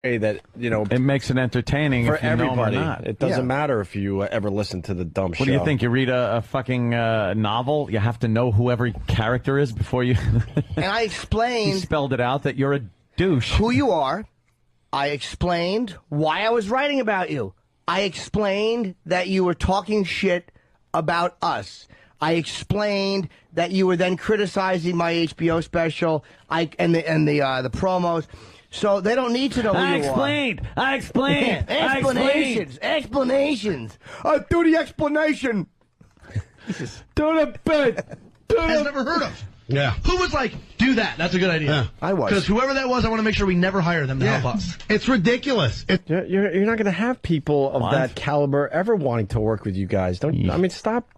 that, you know, it makes it entertaining for if you everybody. know 'em or not. It doesn't matter if you ever listen to the dumb show. What do you think? You read a fucking novel, you have to know who every character is before you. And I explained. You spelled it out that you're a douche. Who you are. I explained why I was writing about you. I explained that you were talking shit about us. I explained that you were then criticizing my HBO special. And the promos. So they don't need to know who you explained. are. I explained. Explanations. Explanations. Do the explanation. Do the bit. I've never heard of. Yeah. Who was like, do that? That's a good idea. Yeah, I was. Because whoever that was, I want to make sure we never hire them to help us. It's ridiculous. You're not going to have people of that caliber ever wanting to work with you guys. I mean, stop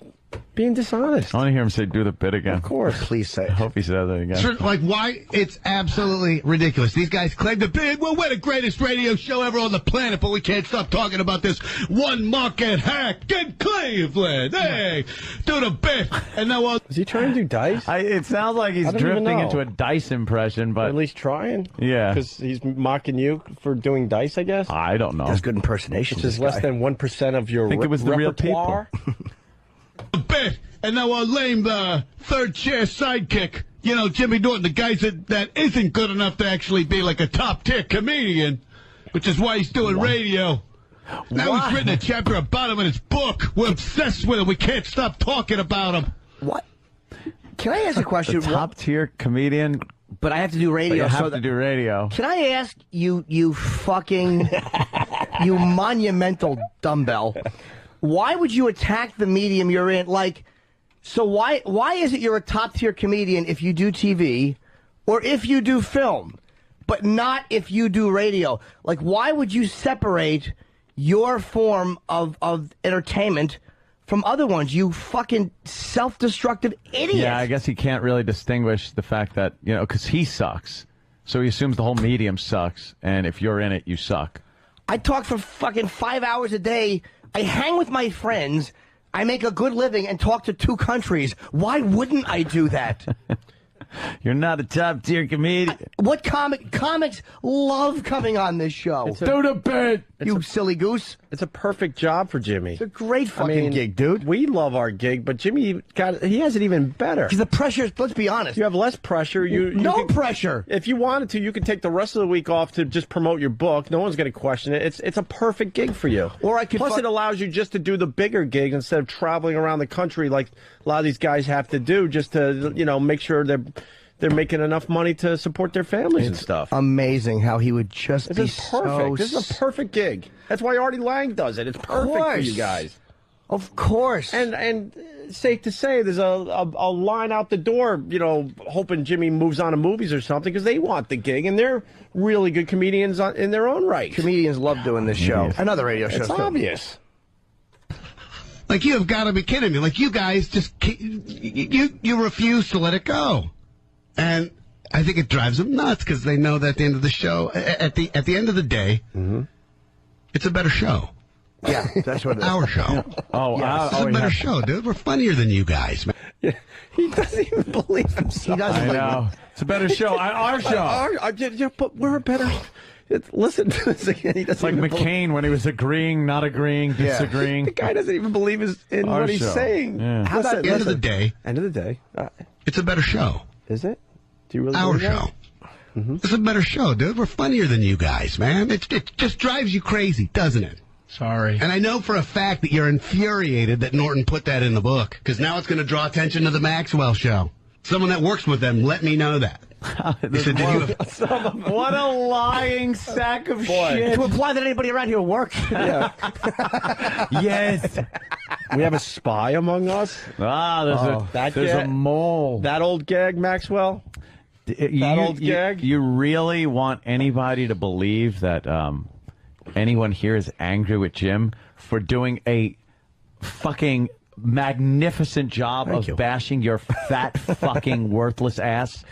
being dishonest. I want to hear him say "do the bit" again. Of course. Please say it. I hope he says it again. Like, why? It's absolutely ridiculous. These guys claim to be, well, we're the greatest radio show ever on the planet, but we can't stop talking about this one market hack in Cleveland. Hey, do the bit. And now, is he trying to do Dice? It sounds like he's drifting into a Dice impression, but or at least trying. Yeah, because he's mocking you for doing Dice, I guess. I don't know. That's good impersonation. Which is less than 1% of your. I think it was the real people. bit. And now I'll lame the third chair sidekick. You know, Jimmy Norton, the guy that isn't good enough to actually be like a top-tier comedian, which is why he's doing radio. Now he's written a chapter about him in his book. We're obsessed with him. We can't stop talking about him. What? Can I ask a question? Top-tier comedian. But I have to do radio. You have to do radio. Can I ask you fucking, you monumental dumbbell, why would you attack the medium you're in? Like, so why is it you're a top-tier comedian if you do TV or if you do film, but not if you do radio? Like, why would you separate your form of entertainment from other ones, you fucking self-destructive idiot? Yeah, I guess he can't really distinguish the fact that, you know, because he sucks. So he assumes the whole medium sucks, and if you're in it, you suck. I talk for fucking 5 hours a day. I hang with my friends. I make a good living and talk to 2 countries. Why wouldn't I do that? You're not a top-tier comedian. What comics love coming on this show? Do the bit. You silly goose. It's a perfect job for Jimmy. It's a great fucking gig, dude. We love our gig, but Jimmy he has it even better. Because the pressure, let's be honest. You have less pressure. No pressure. If you wanted to, you could take the rest of the week off to just promote your book. No one's going to question it. It's a perfect gig for you. Or I could Plus, it allows you just to do the bigger gig instead of traveling around the country like a lot of these guys have to do, just to, you know, make sure they're making enough money to support their families and stuff. Amazing how he would just be perfect. so... This is a perfect gig. That's why Artie Lang does it. It's perfect for you guys. Of course. And safe to say, there's a line out the door, you know, hoping Jimmy moves on to movies or something, because they want the gig, and they're really good comedians in their own right. Comedians love doing this show. Yes. Another radio show. It's obvious. Like, you have got to be kidding me. Like, you guys just, you refuse to let it go. And I think it drives them nuts because they know that at the end of the show, at the end of the day, it's a better show. Yeah, that's what it is. Our show. Oh, Yeah, It's a better show, dude. We're funnier than you guys, man. Yeah, he doesn't even believe himself. He doesn't I believe know. It's a better show. Our show. But we're a better... Listen to this again. He It's like McCain when he was agreeing, not agreeing, disagreeing. The guy doesn't even believe in Our what he's show. saying. Yeah. How about end of the day? End of the day. It's a better show. Is it? Do you really Our believe that? show. It's a better show, dude. We're funnier than you guys, man. It just drives you crazy, doesn't it? Sorry. And I know for a fact that you're infuriated that Norton put that in the book, because now it's going to draw attention to the Maxwell show. Someone that works with them let me know that. He said, What a lying sack of shit. To imply that anybody around here works. Yes. We have a spy among us? There's a mole. That old gag, Maxwell? That old gag? You really want anybody to believe that anyone here is angry with Jim for doing a fucking magnificent job of bashing your fat fucking worthless ass?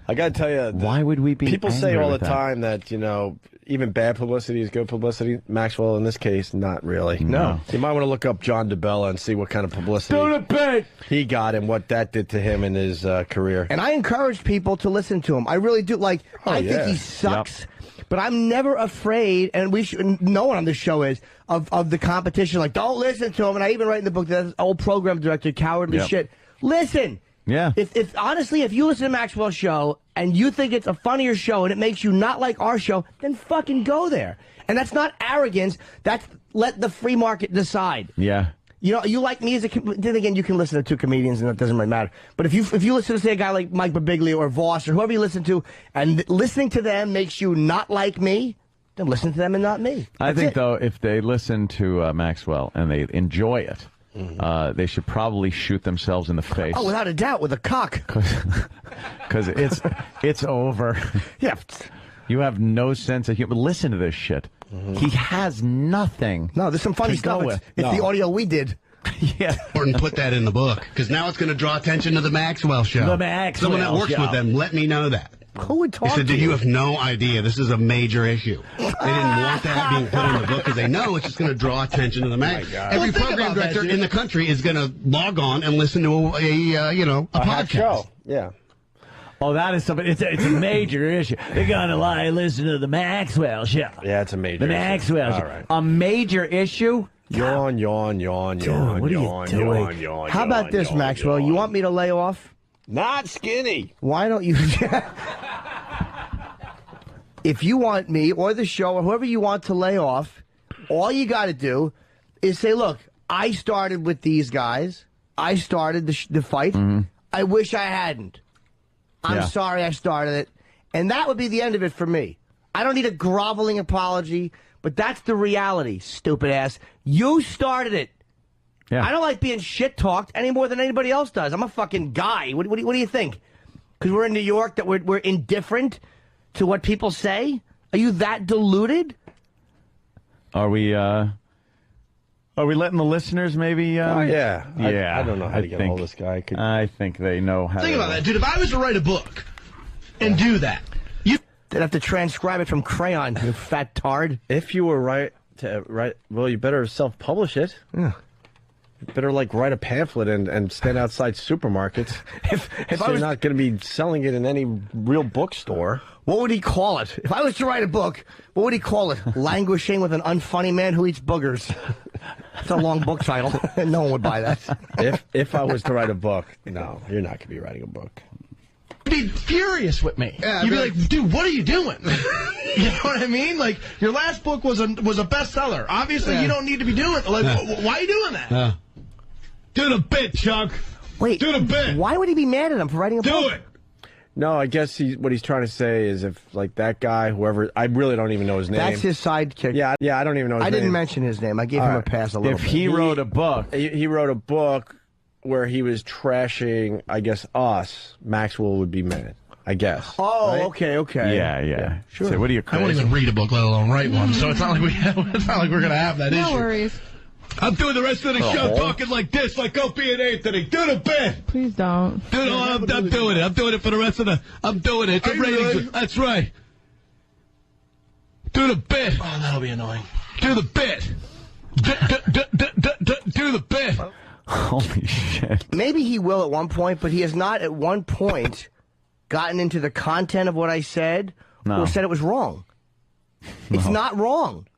I got to tell you, why would we be people say angry all the with that? time that, you know, even bad publicity is good publicity. Maxwell, in this case, not really. No. You might want to look up John DeBella and see what kind of publicity he got and what that did to him in his career. And I encourage people to listen to him. I really do. Like, I think yeah. he sucks. But I'm never afraid, and no one on this show is, of the competition. Like, don't listen to him. And I even write in the book that old program director, cowardly shit. Listen. Yeah. If honestly, if you listen to Maxwell's show and you think it's a funnier show and it makes you not like our show, then fucking go there. And that's not arrogance. That's let the free market decide. Yeah. You know, you like me as a... Then again, you can listen to two comedians and it doesn't really matter. But if you listen to, say, a guy like Mike Birbiglia or Voss or whoever you listen to, and listening to them makes you not like me, then listen to them and not me. I think, though, if they listen to Maxwell and they enjoy it, they should probably shoot themselves in the face. Oh, without a doubt, with a cock. Because it's over. Yeah. You have no sense of humor. Listen to this shit. He has nothing. No, there's some funny stuff. It's the audio we did. Yeah. Important put that in the book, because now it's going to draw attention to the Maxwell show. The Maxwell Someone that works show. with them, let me know that. Who would talk He said, to you have no idea. This is a major issue. They didn't want that being put in the book because they know it's just going to draw attention to the Max. Every program director in the country is going to log on and listen to a podcast. Show. Yeah. Oh, that is something. It's a major issue. They're gonna listen to the Maxwell show. Yeah, it's a major The Maxwell show. All right. A major issue? Yawn, yawn, yawn, yawn, what are you yawn, doing? yawn, yawn. How about this, Maxwell? You want me to lay off? Not skinny. Why don't you... If you want me or the show or whoever you want to lay off, all you got to do is say, look, I started with these guys. I started the fight. I wish I hadn't. I'm sorry I started it. And that would be the end of it for me. I don't need a groveling apology, but that's the reality, stupid ass. You started it. Yeah. I don't like being shit-talked any more than anybody else does. I'm a fucking guy. What do you think? Because we're in New York, that we're indifferent to what people say? Are you that deluded? Are we letting the listeners maybe... Oh, yeah. Yeah. I don't know how to get a hold of this guy. I think they know how Think to... about that, dude. If I was to write a book and do that, They'd have to transcribe it from crayon, you fat tard. If you were right to write, well, you better self-publish it. Yeah. You better, like, write a pamphlet and stand outside supermarkets. If so I was you're not going to be selling it in any real bookstore. What would he call it? If I was to write a book, what would he call it? Languishing with an unfunny man who eats boogers. That's a long book title. No one would buy that. If I was to write a book, no, you're not going to be writing a book. you'd be furious with me. Yeah, you'd be like, dude, what are you doing? You know what I mean? Like, your last book was a bestseller. Obviously, you don't need to be doing like, why are you doing that? Do the bit, Chuck. Wait, do the bit. Why would he be mad at him for writing a book? Do it. No, I guess what he's trying to say is if, like, that guy, whoever, I really don't even know his name. That's his sidekick. Yeah, I don't even know his name. I didn't mention his name. I gave him a pass a little bit. If he wrote a book... He wrote a book where he was trashing, I guess, us, Maxwell would be mad, I guess. Oh, right? okay. Yeah. Sure. So what are you I won't even read a book, let alone write one. So it's not like it's not like we're gonna have that issue. No worries. I'm doing the rest of the show talking like this, like Opie and Anthony. Do the bit. Please don't. I'm doing it. I'm doing it for the rest of the... I'm doing it. It's a ratings. Really? That's right. Do the bit. Oh, that'll be annoying. Do the bit. Do the bit. Holy shit. Maybe he will at one point, but he has not at one point gotten into the content of what I said or said it was wrong. It's not wrong.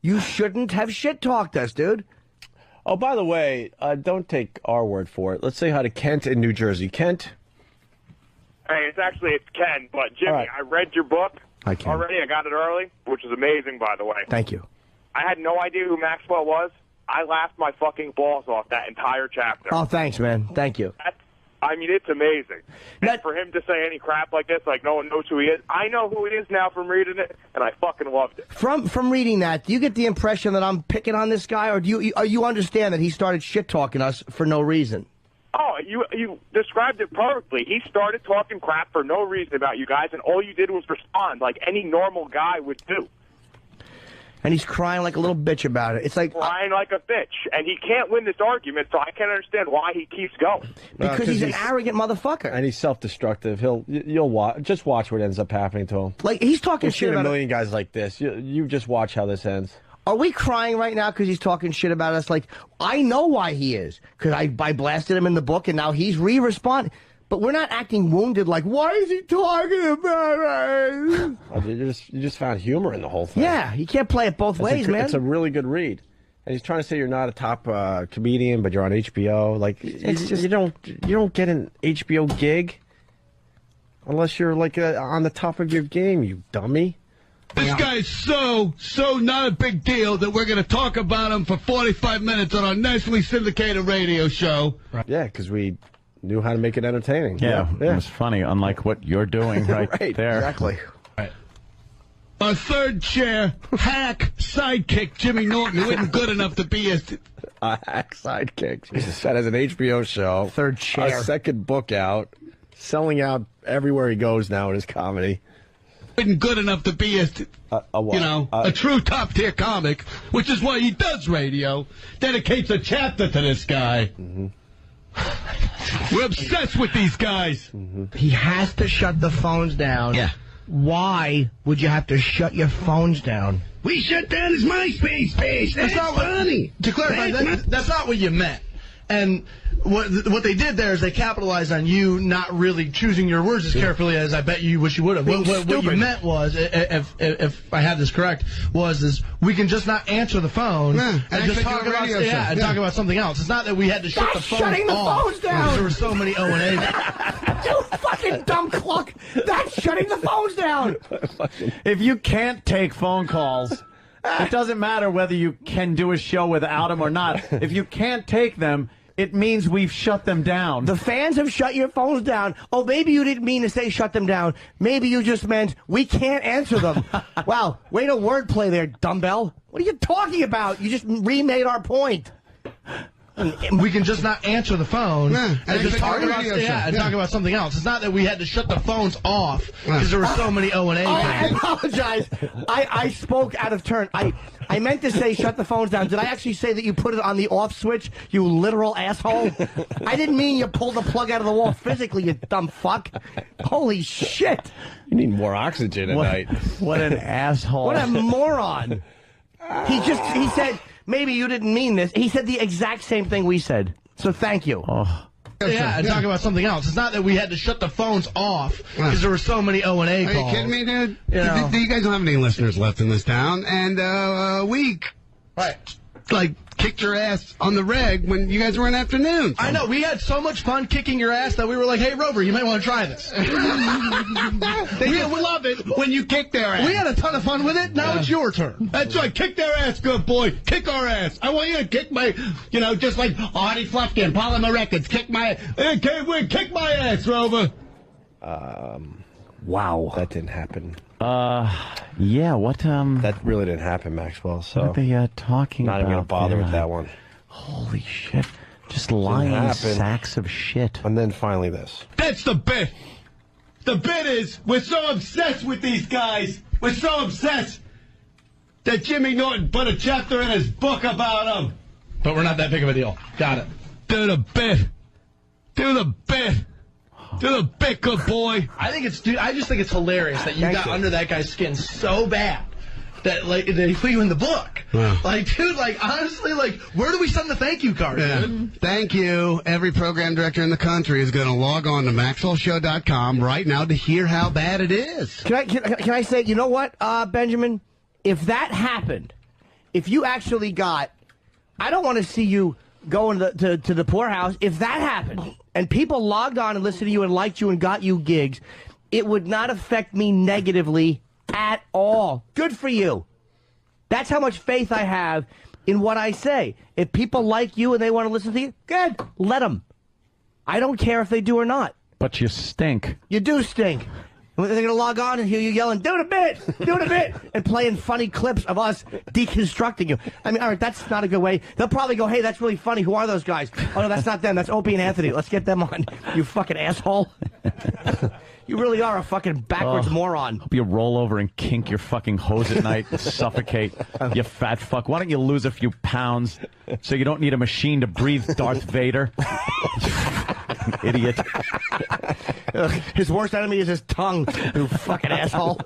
You shouldn't have shit-talked us, dude. Oh, by the way, don't take our word for it. Let's say hi to Kent in New Jersey. Kent? Hey, it's Ken, but Jimmy, right. I read your book Hi, Ken. already. I got it early, which is amazing, by the way. Thank you. I had no idea who Maxwell was. I laughed my fucking balls off that entire chapter. Oh, thanks, man. Thank you. It's amazing. And That- for him to say any crap like this, like no one knows who he is, I know who he is now from reading it, and I fucking loved it. From reading that, do you get the impression that I'm picking on this guy, or do you understand that he started shit-talking us for no reason? Oh, you described it perfectly. He started talking crap for no reason about you guys, and all you did was respond like any normal guy would do. And he's crying like a little bitch about it. It's like... Crying like a bitch. And he can't win this argument, so I can't understand why he keeps going. Because he's an arrogant motherfucker. And he's self-destructive. You'll watch. Just watch what ends up happening to him. Like, he's talking We've shit seen a about... million guys like this. You just watch how this ends. Are we crying right now because he's talking shit about us? Like, I know why he is. Because I blasted him in the book, and now he's re-responding. But we're not acting wounded like, why is he talking about it? You just found humor in the whole thing. Yeah, you can't play it both ways, man. It's a really good read. And he's trying to say you're not a top comedian, but you're on HBO. Like, you don't get an HBO gig unless you're like on the top of your game, you dummy. This guy's so not a big deal that we're going to talk about him for 45 minutes on our nationally syndicated radio show. Right. Yeah, because we knew how to make it entertaining. Yeah, it was funny, unlike what you're doing right there. Exactly. Right. Our third chair hack sidekick, Jimmy Norton, who isn't good enough to be a hack sidekick. Jesus, that has an HBO show. Third chair. A second book out. Selling out everywhere he goes now in his comedy. Isn't good enough to be a true top tier comic, which is why he does radio. Dedicates a chapter to this guy. Mm-hmm. We're obsessed with these guys. Mm-hmm. He has to shut the phones down. Yeah. Why would you have to shut your phones down? We shut down his MySpace page. That's not funny. To clarify, that's not what you meant. And what they did there is they capitalized on you not really choosing your words as carefully as I bet you wish you would have. What you meant was, if I have this correct, is we can just not answer the phone and just talk about talk about something else. It's not that we had to shut the phones off. Shutting the phones down. There were so many O&As. You fucking dumb cluck. That's shutting the phones down. If you can't take phone calls, it doesn't matter whether you can do a show without them or not. If you can't take them, it means we've shut them down. The fans have shut your phones down. Oh, maybe you didn't mean to say shut them down. Maybe you just meant we can't answer them. Wow, way to wordplay there, dumbbell. What are you talking about? You just remade our point. We can just not answer the phone and just talk about something else. It's not that we had to shut the phones off because there were so many O&A. Oh, I apologize. I spoke out of turn. I meant to say shut the phones down. Did I actually say that you put it on the off switch, you literal asshole? I didn't mean you pulled the plug out of the wall physically, you dumb fuck. Holy shit. You need more oxygen at night. What an asshole. What a moron. He said, maybe you didn't mean this. He said the exact same thing we said. So thank you. Oh. Yeah, and talk about something else. It's not that we had to shut the phones off because there were so many O&A calls. Are you kidding me, dude? You guys don't have any listeners left in this town, and a week, kicked your ass on the reg when you guys were in afternoons. I know. We had so much fun kicking your ass that we were like, hey, Rover, you might want to try this. We love it when you kick their ass. We had a ton of fun with it. Now it's your turn. That's right. Kick their ass, good boy. Kick our ass. I want you to kick my, just like Artie Fluffkin, Polymer Records. Kick my ass, Rover. Wow. That didn't happen. Yeah, what, That really didn't happen, Maxwell, so... What are they, talking about? Not even gonna bother with that one. Holy shit. Just lying sacks of shit. And then finally this. That's the bit. The bit is, we're so obsessed with these guys. We're so obsessed that Jimmy Norton put a chapter in his book about them. But we're not that big of a deal. Got it. Do the bit. Do the bit. Do the bit, good boy. I just think it's hilarious that you got under that guy's skin so bad that they put you in the book. Wow. Dude, honestly, where do we send the thank you card? Dude? Thank you. Every program director in the country is going to log on to MaxwellShow.com right now to hear how bad it is. Can I say, you know what, Benjamin? If that happened, if you actually got, I don't want to see you going to the poorhouse. If that happened and people logged on and listened to you and liked you and got you gigs, it would not affect me negatively at all. Good for you. That's how much faith I have in what I say. If people like you and they want to listen to you, good. Let them. I don't care if they do or not. But you stink. You do stink. They're going to log on and hear you yelling, do it a bit, and playing funny clips of us deconstructing you. I mean, all right, that's not a good way. They'll probably go, hey, that's really funny. Who are those guys? Oh, no, that's not them. That's Opie and Anthony. Let's get them on, you fucking asshole. You really are a fucking backwards moron. Hope you roll over and kink your fucking hose at night and suffocate, you fat fuck. Why don't you lose a few pounds so you don't need a machine to breathe Darth Vader? Idiot. His worst enemy is his tongue, you fucking asshole.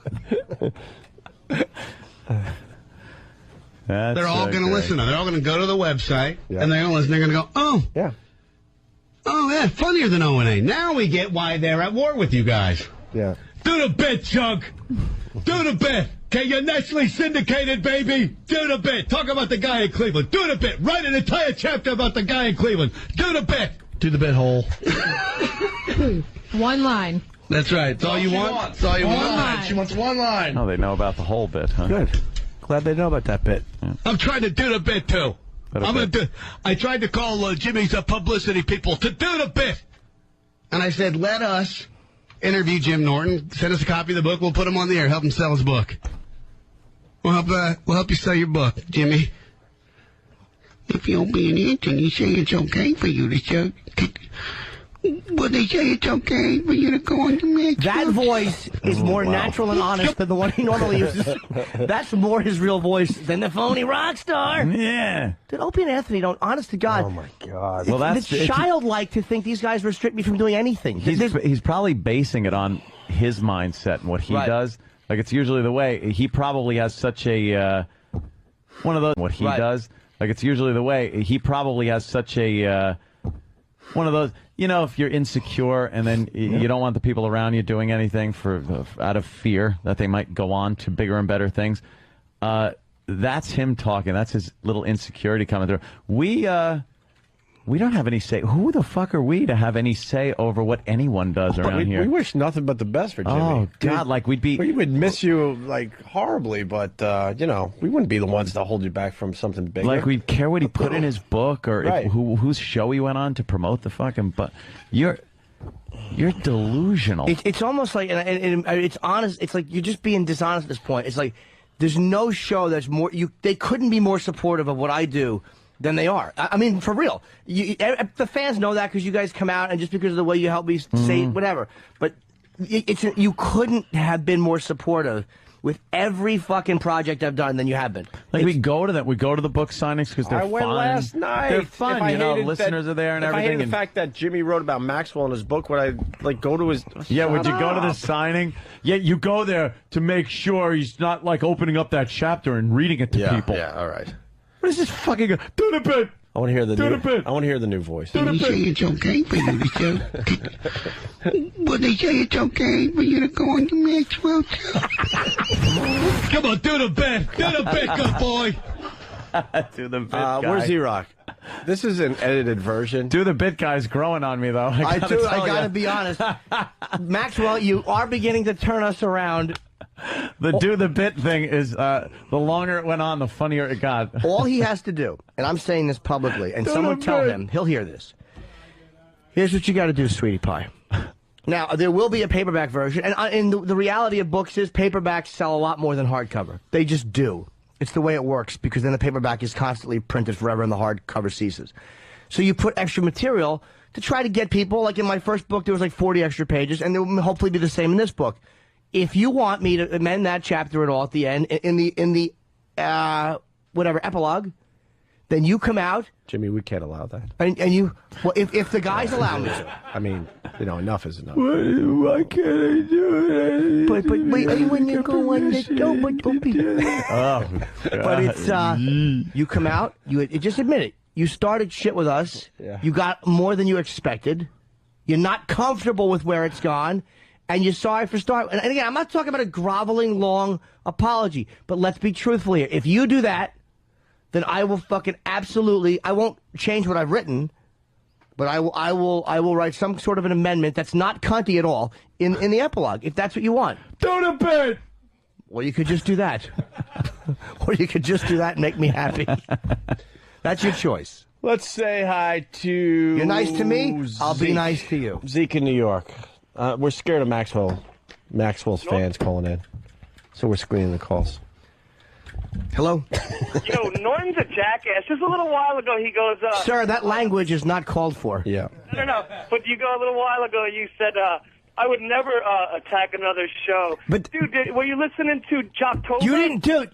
They're all going to listen. They're all going to go to the website, and they're going to listen. They're going to go, oh, yeah. Oh, funnier than O&A. Now we get why they're at war with you guys. Yeah. Do the bit, Chug. Do the bit. Okay, you're nationally syndicated, baby. Do the bit. Talk about the guy in Cleveland. Do the bit. Write an entire chapter about the guy in Cleveland. Do the bit. Do the bit hole. One line. That's right. That's all you want. That's all you want. She wants one line. Oh, they know about the whole bit, huh? Good. Glad they know about that bit. Yeah. I'm trying to do the bit, too. I tried to call Jimmy's publicity people to do the bit. And I said, let us interview Jim Norton. Send us a copy of the book. We'll put him on the air. Help him sell his book. We'll help you sell your book, Jimmy. If you'll be an intern, you say it's okay for you to show. Well, they say it's okay for you to go on the mix. That voice is more natural and honest than the one he normally uses. That's more his real voice than the phony rock star. Yeah. Dude, Opie and Anthony don't, honest to God. Oh, my God. Well, it's childlike to think these guys restrict me from doing anything. He's probably basing it on his mindset and what he does. Like, it's usually the way. He probably has such a, one of those, what he does. Like, it's usually the way. He probably has such a, one of those, you know, if you're insecure and then you don't want the people around you doing anything out of fear that they might go on to bigger and better things, that's him talking. That's his little insecurity coming through. We don't have any say. Who the fuck are we to have any say over what anyone does around here? We wish nothing but the best for Jimmy. Oh, God, like we would miss you, like, horribly, but, you know, we wouldn't be the ones to hold you back from something bigger. Like, we'd care what he put in his book or whose show he went on to promote the fucking... But you're delusional. It's almost like, and it's honest, it's like you're just being dishonest at this point. It's like, there's no show that's more... They couldn't be more supportive of what I do than they are. I mean, for real. The fans know that because you guys come out and just because of the way you help me say whatever. But you couldn't have been more supportive with every fucking project I've done than you have been. Like, we go to the book signings because they're fun. I went last night. They're fun, you know, listeners are there and everything. If I hated the fact that Jimmy wrote about Maxwell in his book, would I, like, go to his... Yeah, would you go to the signing? Yeah, you go there to make sure he's not, like, opening up that chapter and reading it to people. Yeah, all right. What is this fucking... Do the bit! I want to hear the new... I want to hear the new voice. They say it's okay for you to show. Well, they say it's okay for you to go on the Maxwell show. Come on, do the bit! Do the bit, good boy! Do the bit, guy. Where's Z-Rock? This is an edited version. Do the bit guy's growing on me, though. I gotta be honest. Maxwell, you are beginning to turn us around. The do the bit thing is, the longer it went on, the funnier it got. All he has to do, and I'm saying this publicly, and someone tell him, he'll hear this. Here's what you got to do, sweetie pie. Now, there will be a paperback version, and the reality of books is paperbacks sell a lot more than hardcover. They just do. It's the way it works, because then the paperback is constantly printed forever and the hardcover ceases. So you put extra material to try to get people, like in my first book, there was like 40 extra pages, and there will hopefully be the same in this book. If you want me to amend that chapter at all at the end, in the whatever epilogue, then you come out. Jimmy, we can't allow that. And you, well, if the guys allow me to. I mean, you know, enough is enough. Why can't I do it? But wait, when you go on the don't be. But it's you come out. You just admit it. You started shit with us. Yeah. You got more than you expected. You're not comfortable with where it's gone. And you're sorry for starting. And again, I'm not talking about a groveling, long apology. But let's be truthful here. If you do that, then I will fucking absolutely. I won't change what I've written, but I will write some sort of an amendment that's not cunty at all in the epilogue. If that's what you want. Do the bit. Well, you could just do that, or you could just do that and make me happy. That's your choice. Let's say hi to. You're nice to me. I'll be nice to you. Zeke in New York. We're scared of Maxwell's fans calling in, so we're screening the calls. Hello? Yo, Norton's a jackass. Just a little while ago, he goes... Sir, that language is not called for. Yeah. No. But you go a little while ago, you said, I would never attack another show. But dude, were you listening to Jocktober?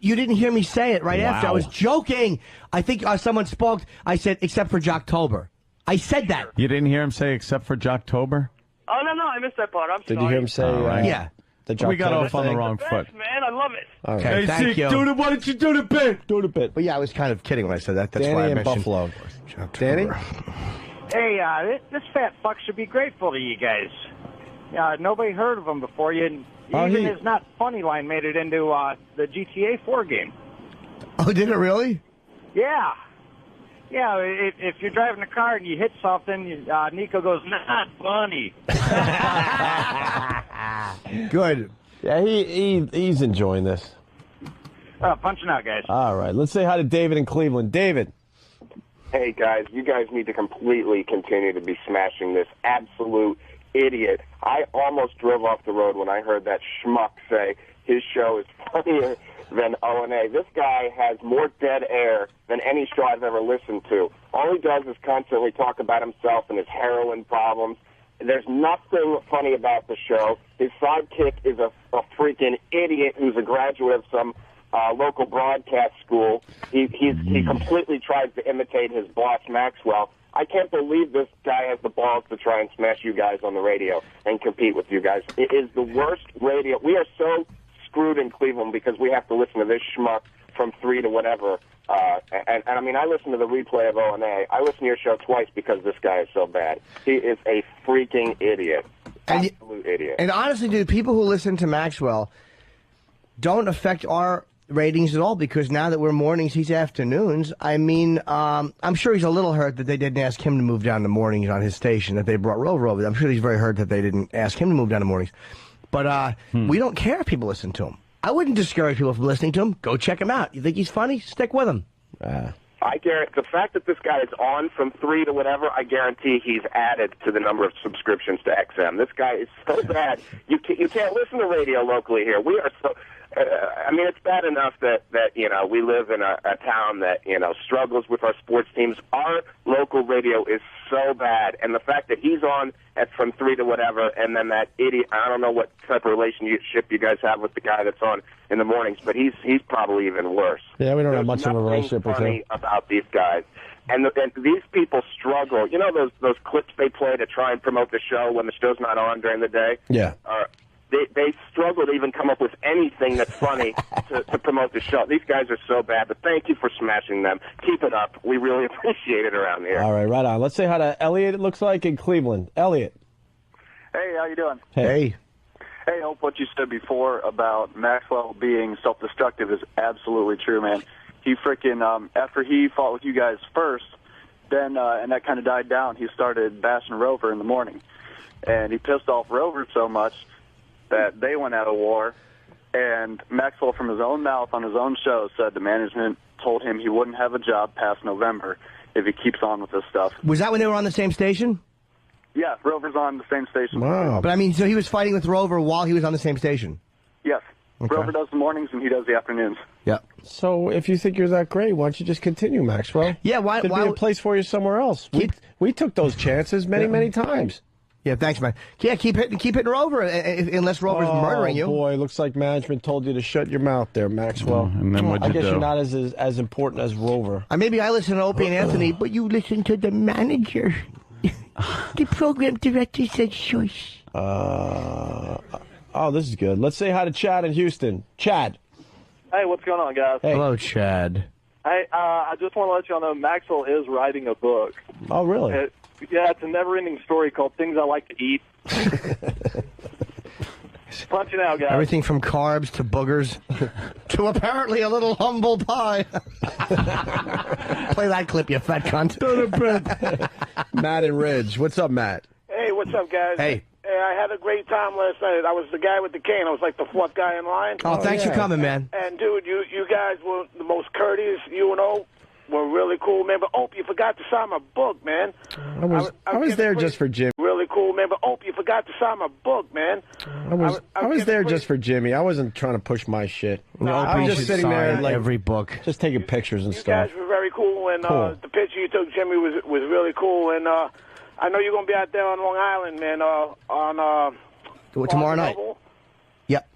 You didn't hear me say it right after. I was joking. I think someone spoke. I said, except for Jocktober. I said that. You didn't hear him say except for Jocktober? Oh, no, I missed that part. I'm sorry. Did you hear him say... yeah. We got off on the wrong foot. Man, I love it. All right. Okay, hey, thank Zeke, you. why don't you do the bit? Do the bit. But yeah, I was kind of kidding when I said that. That's Danny why I in mentioned Buffalo. Jocktober. Danny? Hey, this fat fuck should be grateful to you guys. Nobody heard of him before you. Even his not funny line made it into the GTA 4 game. Oh, did it really? Yeah. Yeah, if you're driving a car and you hit something, Nico goes, not funny. Good. Yeah, he's enjoying this. Punching out, guys. All right, let's say hi to David in Cleveland. David. Hey, guys, you guys need to completely continue to be smashing this absolute idiot. I almost drove off the road when I heard that schmuck say his show is funnier than O&A. This guy has more dead air than any show I've ever listened to. All he does is constantly talk about himself and his heroin problems. There's nothing funny about the show. His sidekick is a freaking idiot who's a graduate of some local broadcast school. He completely tries to imitate his boss, Maxwell. I can't believe this guy has the balls to try and smash you guys on the radio and compete with you guys. It is the worst radio. We are so screwed in Cleveland because we have to listen to this schmuck from 3 to whatever. And I mean, I listen to the replay of O&A. I listen to your show twice because this guy is so bad. He is a freaking idiot. Absolute idiot. And honestly, dude, people who listen to Maxwell don't affect our ratings at all because now that we're mornings, he's afternoons. I mean, I'm sure he's a little hurt that they didn't ask him to move down to mornings on his station, that they brought Rover over. I'm sure he's very hurt that they didn't ask him to move down to mornings. But we don't care if people listen to him. I wouldn't discourage people from listening to him. Go check him out. You think he's funny? Stick with him. I guarantee the fact that this guy is on from 3 to whatever, I guarantee he's added to the number of subscriptions to XM. This guy is so bad. You can't listen to radio locally here. We are so... I mean, it's bad enough that you know, we live in a town that, you know, struggles with our sports teams. Our local radio is so bad, and the fact that he's on from 3 to whatever, and then that idiot, I don't know what type of relationship you guys have with the guy that's on in the mornings, but he's probably even worse. Yeah, we don't have much of a relationship with him. About these guys. And these people struggle. You know those clips they play to try and promote the show when the show's not on during the day? Yeah. They struggle to even come up with anything that's funny to promote the show. These guys are so bad, but thank you for smashing them. Keep it up. We really appreciate it around here. All right, right on. Let's say hi to Elliot, it looks like, in Cleveland. Elliot. Hey, how you doing? Hey. Hey, I hope what you said before about Maxwell being self-destructive is absolutely true, man. He freaking, after he fought with you guys first, then, and that kind of died down, he started bashing Rover in the morning. And he pissed off Rover so much that they went out of war, and Maxwell, from his own mouth on his own show, said the management told him he wouldn't have a job past November if he keeps on with this stuff. Was that when they were on the same station? Yeah, Rover's on the same station. Wow. But I mean, so he was fighting with Rover while he was on the same station? Yes. Okay. Rover does the mornings and he does the afternoons. Yeah. So if you think you're that great, why don't you just continue, Maxwell? Yeah, why Could be a place for you somewhere else. We took those chances many times. Yeah, thanks, man. Yeah, keep hitting Rover, unless Rover's murdering you. Oh, boy, looks like management told you to shut your mouth there, Maxwell. And then what'd you I guess do? you're not as important as Rover. Maybe I listen to Opie and Anthony, but you listen to the manager. The program director said shush. Oh, this is good. Let's say hi to Chad in Houston. Chad. Hey, what's going on, guys? Hey. Hello, Chad. Hey, I just want to let y'all know Maxwell is writing a book. Oh, really? Yeah, it's a never-ending story called Things I Like to Eat. Punching out, guys. Everything from carbs to boogers to apparently a little humble pie. Play that clip, you fat cunt. Matt and Ridge. What's up, Matt? Hey, what's up, guys? Hey. Hey, I had a great time last night. I was the guy with the cane. I was like the fourth guy in line. Oh, thanks for coming, man. And, dude, you guys were the most courteous, were really cool, man. But, Opie, you forgot to sign my book, man. I was there just for Jimmy. Really cool, man. But, Opie, you forgot to sign my book, man. I was there just for Jimmy. I wasn't trying to push my shit. I was just sitting there, like, every book, just taking pictures and you stuff. guys were very cool, and Cool. the picture you took, Jimmy, was really cool. And I know you're going to be out there on Long Island, man, tomorrow night. Yep.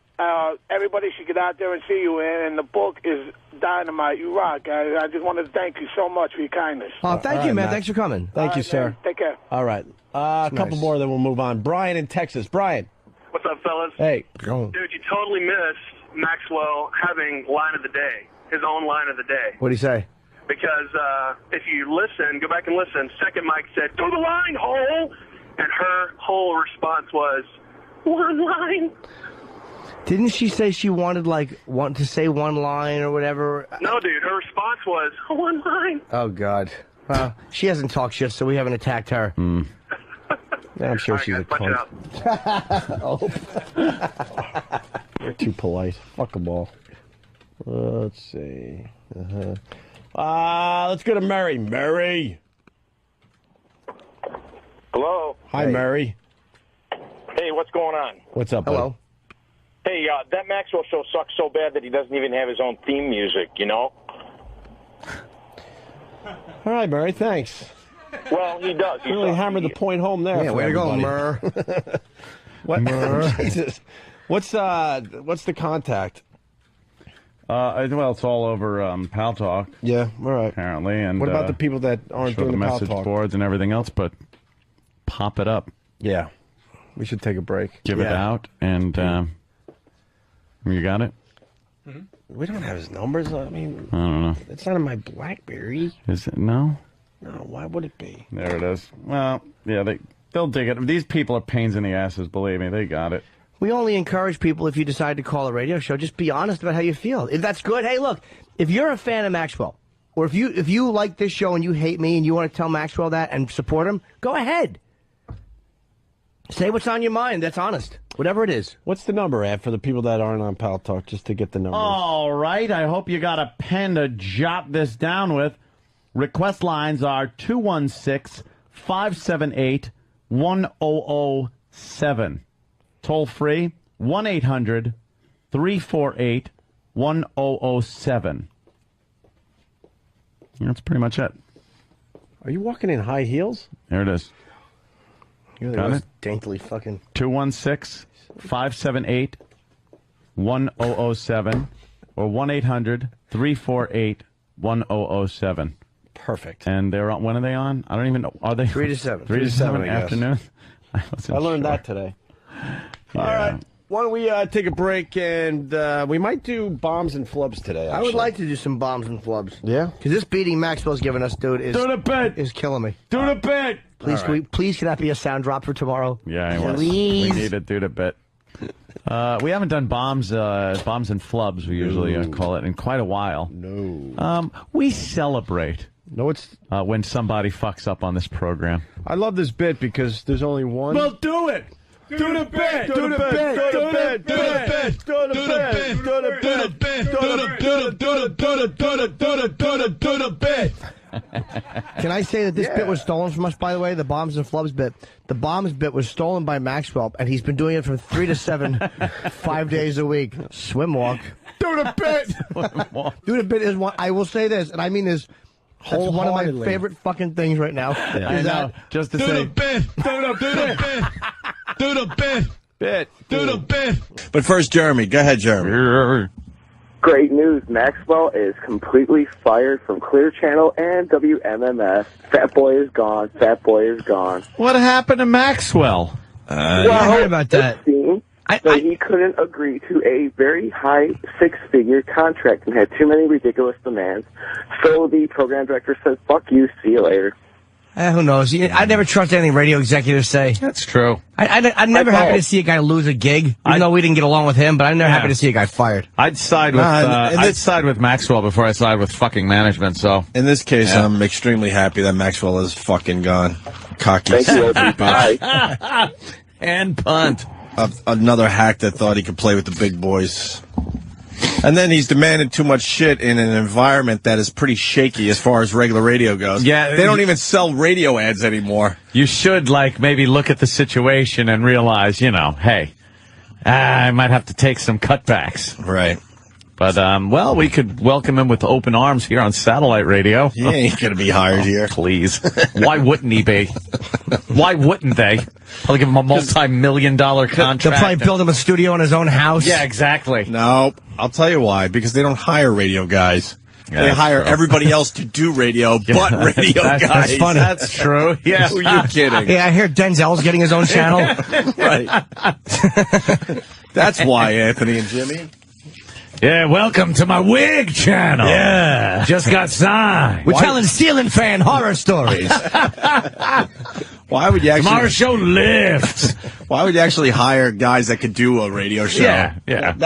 Everybody should get out there and see you, and the book is dynamite. You rock. I just wanted to thank you so much for your kindness. Oh, thank you, man. Matt. Thanks for coming. Thank you, sir. Man. Take care. All right. A couple more, then we'll move on. Brian in Texas. Brian. What's up, fellas? Hey. Dude, you totally missed Maxwell having line of the day, his own line of the day. What'd he say? because if you listen, go back and listen, second mic said, "To the line, hole," and her whole response was, "One line." Didn't she say she wanted to say one line or whatever? No, dude, her response was, "One line." Oh, God. Well, she hasn't talked shit, so we haven't attacked her. Yeah, I'm sure she's a cunt. You're too polite. Fuck them all. Let's see. Let's go to Mary. Mary. Hello. Hi, Mary. Hey, what's going on? What's up, Hello. Hey, that Maxwell show sucks so bad that he doesn't even have his own theme music, you know? All right, Mary, thanks. Well, he does. He really hammered the point home there. Yeah, way to go, Murr. What? Jesus. What's the contact? Well, it's all over Pal Talk. Yeah, all right. Apparently, and what about the people that aren't doing the the Pal message Talk? boards and everything else? But pop it up. Yeah, we should take a break. Give it out, and you got it. We don't have his numbers. I mean, I don't know. It's not in my BlackBerry. Is it? No. No, why would it be? There it is. Well, yeah, they'll dig it. These people are pains in the asses. Believe me, they got it. We only encourage people, if you decide to call a radio show, just be honest about how you feel. If that's good, hey, look, if you're a fan of Maxwell, or if you like this show and you hate me and you want to tell Maxwell that and support him, go ahead. Say what's on your mind. That's honest. Whatever it is. What's the number, Ed, for the people that aren't on Pal Talk, just to get the numbers? All right. I hope you got a pen to jot this down with. Request lines are 216-578-1007. Toll free, 1-800-348-1007. That's pretty much it. Are you walking in high heels? There it is. You're Got it? daintily fucking... 216-578-1007 or 1-800-348-1007. Perfect. And they're on, when are they on? I don't even know. Are they 3 to 7? 3 to 7 I guess. afternoon? I learned that today. Yeah. All right. Why don't we take a break, and we might do bombs and flubs today, actually. I would like to do some bombs and flubs. Yeah? Because this beating Maxwell's giving us, dude, is... Do the bit! ...is killing me. Do the bit! Please, please, can that be a sound drop for tomorrow? Yeah, Please. we need to do the bit. We haven't done bombs and flubs, we usually call it, in quite a while. No. We celebrate. No, it's when somebody fucks up on this program. I love this bit because there's only one. Well, do it. Do the bit. Do the bit. Do the bit. Do the bit. Do the bit. Do the bit. Do the bit. Can I say that this bit was stolen from us, by the way? The bombs and flubs bit. The bombs bit was stolen by Maxwell, and he's been doing it from 3 to 7, 5 days a week. Swim walk. Do the bit. Do the bit is one. I will say this, and I mean this. That's one of my favorite fucking things right now. Yeah, I know. Just to do say, the bit. Do the bit. Do the bit. Do the bit. But first, Jeremy. Go ahead, Jeremy. Great news. Maxwell is completely fired from Clear Channel and WMMS. Fat Boy is gone. Fat Boy is gone. What happened to Maxwell? I heard about that. He couldn't agree to a very high six-figure contract and had too many ridiculous demands. So the program director said, "Fuck you, see you later." Who knows? I never trust anything radio executives say. That's true. I'm never happy to see a guy lose a gig, even though we didn't get along with him, but I'm never happy to see a guy fired. I'd side with I'd side with Maxwell before I side with fucking management. So in this case, I'm extremely happy that Maxwell is fucking gone. Cocky. Thank you, Opie. Bye. And punt. Another hack that thought he could play with the big boys. And then he's demanded too much shit in an environment that is pretty shaky as far as regular radio goes. Yeah, they don't even sell radio ads anymore. You should, maybe look at the situation and realize, hey, I might have to take some cutbacks. Right. But, well, we could welcome him with open arms here on satellite radio. He ain't going to be hired here. Please. Why wouldn't he be? Why wouldn't they? Probably give him a multi-million-dollar contract. They'll probably build him a studio in his own house. Yeah, exactly. No, I'll tell you why. Because they don't hire radio guys. Yeah, they hire true. everybody else to do radio, but radio guys. That's funny. That's true. Yeah. Who are you kidding? Yeah, I hear Denzel's getting his own channel. Right. That's why, Anthony and Jimmy. Yeah, welcome to my wig channel. Yeah. Just got signed. We're telling ceiling fan horror stories. Why would you actually... Tomorrow's show lifts. Why would you actually hire guys that could do a radio show? Yeah. That's